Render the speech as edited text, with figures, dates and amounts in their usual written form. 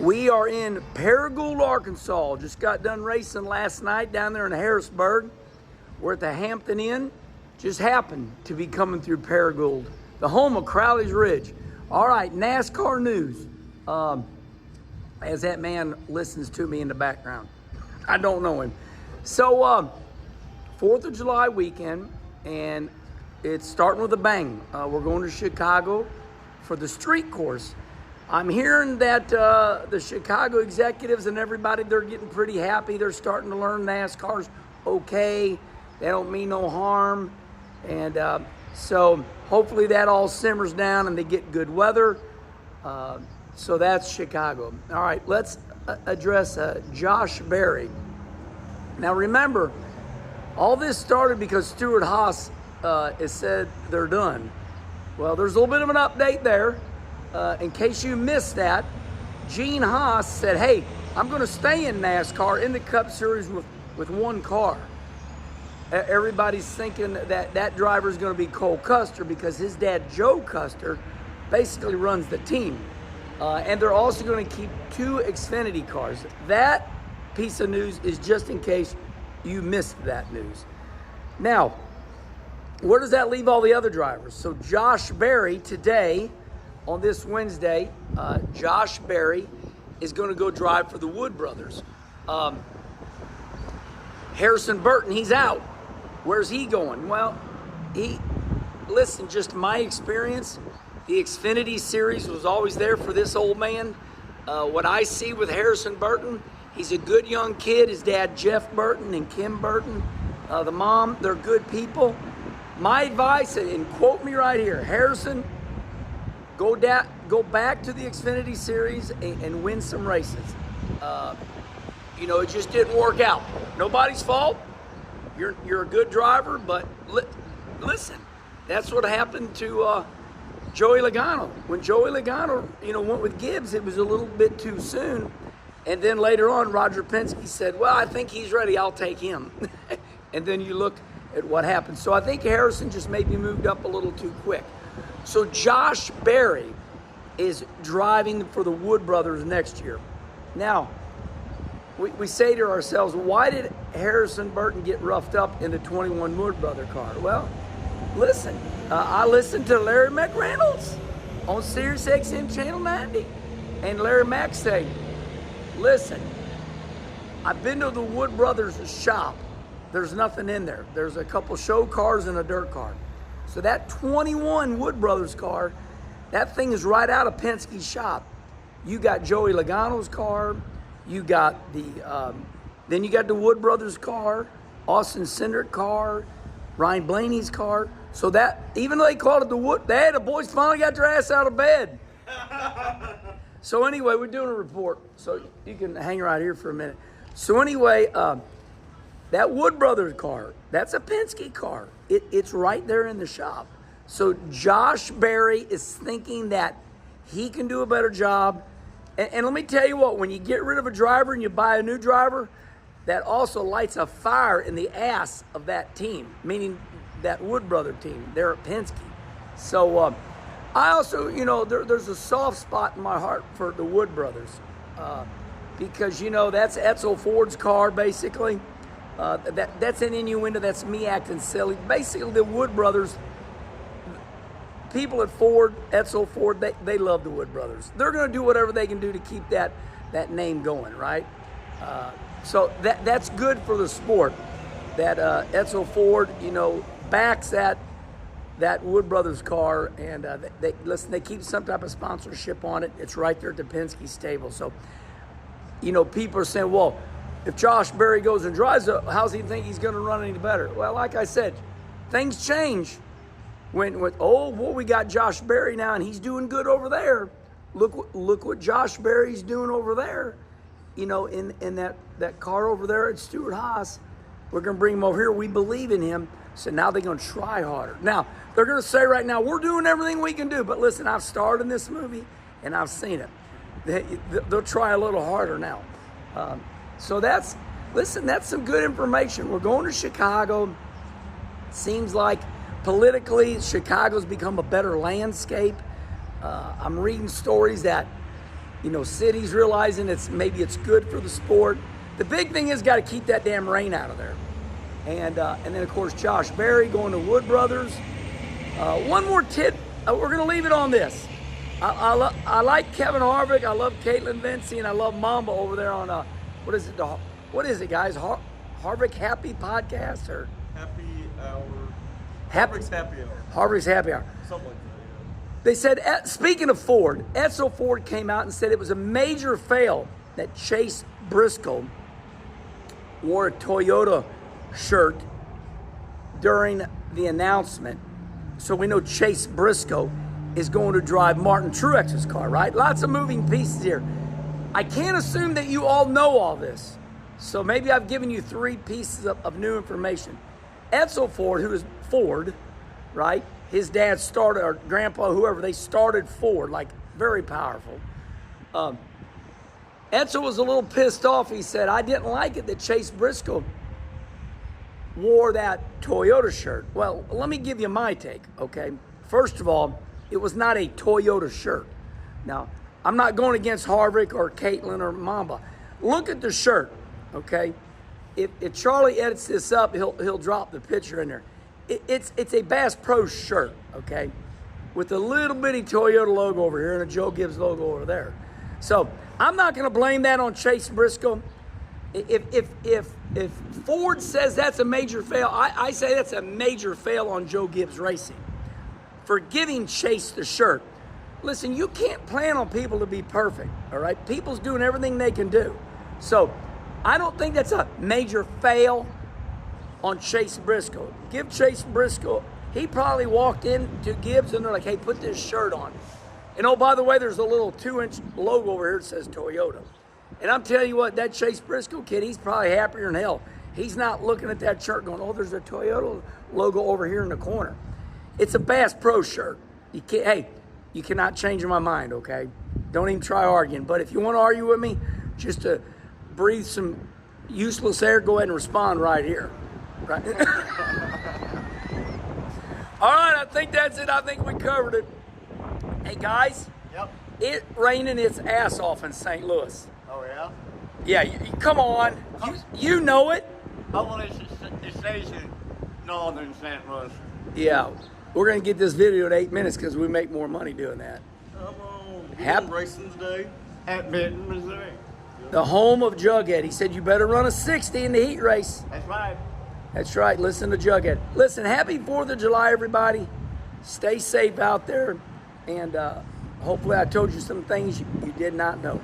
We are in Paragould, Arkansas. Just got done racing last night down there in Harrisburg. We're at the Hampton Inn. Just happened to be coming through Paragould, the home of Crowley's Ridge. All right, NASCAR news. As that man listens to me in the background. I don't know him. So, 4th of July weekend, and it's starting with a bang. We're going to Chicago for the street course. I'm hearing that the Chicago executives and everybody, they're getting pretty happy. They're starting to learn NASCAR's okay. They don't mean no harm. And so hopefully that all simmers down and they get good weather. So that's Chicago. All right, let's address Josh Berry. Now remember, all this started because Stewart-Haas has said they're done. Well, there's a little bit of an update there. In case you missed that, Gene Haas said, hey, I'm going to stay in NASCAR in the Cup Series with one car. Everybody's thinking that that driver is going to be Cole Custer because his dad, Joe Custer, basically runs the team. And they're also going to keep 2 Xfinity cars. That piece of news is just in case you missed that news. Now, where does that leave all the other drivers? So Josh Berry today, on this Wednesday, Josh Berry is going to go drive for the Wood Brothers. Harrison Burton, he's out. Where's he going? Well, listen, just my experience, the Xfinity Series was always there for this old man. What I see with Harrison Burton, he's a good young kid. His dad, Jeff Burton, and Kim Burton, the mom, they're good people. My advice, and quote me right here, Harrison, go back to the Xfinity Series and win some races. It just didn't work out. Nobody's fault. You're a good driver, but listen, that's what happened to Joey Logano. When Joey Logano, went with Gibbs, it was a little bit too soon. And then later on, Roger Penske said, well, I think he's ready. I'll take him. And then you look at what happened. So I think Harrison just maybe moved up a little too quick. So Josh Berry is driving for the Wood Brothers next year. Now, we say to ourselves, why did Harrison Burton get roughed up in the 21 Wood Brother car? Well, listen, I listened to Larry McReynolds on Sirius XM Channel 90. And Larry Mack said, listen, I've been to the Wood Brothers shop. There's nothing in there. There's a couple show cars and a dirt car. So that 21 Wood Brothers car, that thing is right out of Penske's shop. You got Joey Logano's car. You got then you got the Wood Brothers car, Austin Cindric car, Ryan Blaney's car. So that, even though they called it the Wood, the boys finally got their ass out of bed. So anyway, we're doing a report. So you can hang right here for a minute. So anyway, that Wood Brothers car, that's a Penske car. It's right there in the shop. So Josh Berry is thinking that he can do a better job. And let me tell you what, when you get rid of a driver and you buy a new driver, that also lights a fire in the ass of that team, meaning that Wood Brother team. They're at Penske. So I also, there's a soft spot in my heart for the Wood Brothers because, that's Edsel Ford's car, basically. That's an innuendo. That's me acting silly. Basically, the Wood Brothers, people at Ford, Edsel Ford, they love the Wood Brothers. They're going to do whatever they can do to keep that name going, right? So that's good for the sport. That Edsel Ford, backs that Wood Brothers car, and they keep some type of sponsorship on it. It's right there at the Penske stable. So, people are saying, well, if Josh Berry goes and drives it, how's he think he's going to run any better? Well, like I said, things change. When we got Josh Berry now, and he's doing good over there. Look what Josh Berry's doing over there. In that car over there at Stewart-Haas. We're going to bring him over here. We believe in him. So now they're going to try harder. Now, they're going to say right now, we're doing everything we can do. But listen, I've starred in this movie, and I've seen it. They'll try a little harder now. So that's some good information. We're going to Chicago. Seems like politically, Chicago's become a better landscape. I'm reading stories that cities realizing maybe it's good for the sport. The big thing is got to keep that damn rain out of there. And then, of course, Josh Berry going to Wood Brothers. One more tip. We're going to leave it on this. I like Kevin Harvick. I love Caitlin Vinci, and I love Mamba over there on, what is it, guys? Harvick Happy Podcast? Or Happy Hour. Harvick's Happy Hour. Harvick's Happy Hour. Something like that, yeah. They said, speaking of Ford, Edsel Ford came out and said it was a major fail that Chase Briscoe wore a Toyota shirt during the announcement. So we know Chase Briscoe is going to drive Martin Truex's car, right? Lots of moving pieces here. I can't assume that you all know all this. So maybe I've given you 3 pieces of new information. Edsel Ford, who is Ford, right? His dad started, or grandpa, whoever, they started Ford, like very powerful. Edsel was a little pissed off. He said, I didn't like it that Chase Briscoe wore that Toyota shirt. Well, let me give you my take, okay? First of all, it was not a Toyota shirt. Now, I'm not going against Harvick or Caitlin or Mamba. Look at the shirt, okay? If Charlie edits this up, he'll drop the picture in there. It's a Bass Pro shirt, okay? With a little bitty Toyota logo over here and a Joe Gibbs logo over there. So I'm not going to blame that on Chase Briscoe. If Ford says that's a major fail, I say that's a major fail on Joe Gibbs Racing for giving Chase the shirt. Listen, you can't plan on people to be perfect, all right? People's doing everything they can do. So I don't think that's a major fail on Chase Briscoe. Give Chase Briscoe, he probably walked into Gibbs and they're like, hey, put this shirt on. And oh, by the way, there's a little 2-inch logo over here that says Toyota. And I'm telling you what, that Chase Briscoe kid, he's probably happier than hell. He's not looking at that shirt going, oh, there's a Toyota logo over here in the corner. It's a Bass Pro shirt. You cannot change my mind, okay? Don't even try arguing. But if you want to argue with me, just to breathe some useless air, go ahead and respond right here. Right? All right, I think that's it. I think we covered it. Hey, guys. Yep. It's raining its ass off in St. Louis. Oh, yeah? Yeah, come on. You know it. How long is it stays in northern St. Louis? Yeah, we're going to get this video to 8 minutes because we make more money doing that. We're racing today at Benton, Missouri. The home of Jughead. He said you better run a 60 in the heat race. That's right. That's right. Listen to Jughead. Listen, happy 4th of July, everybody. Stay safe out there. And hopefully I told you some things you did not know.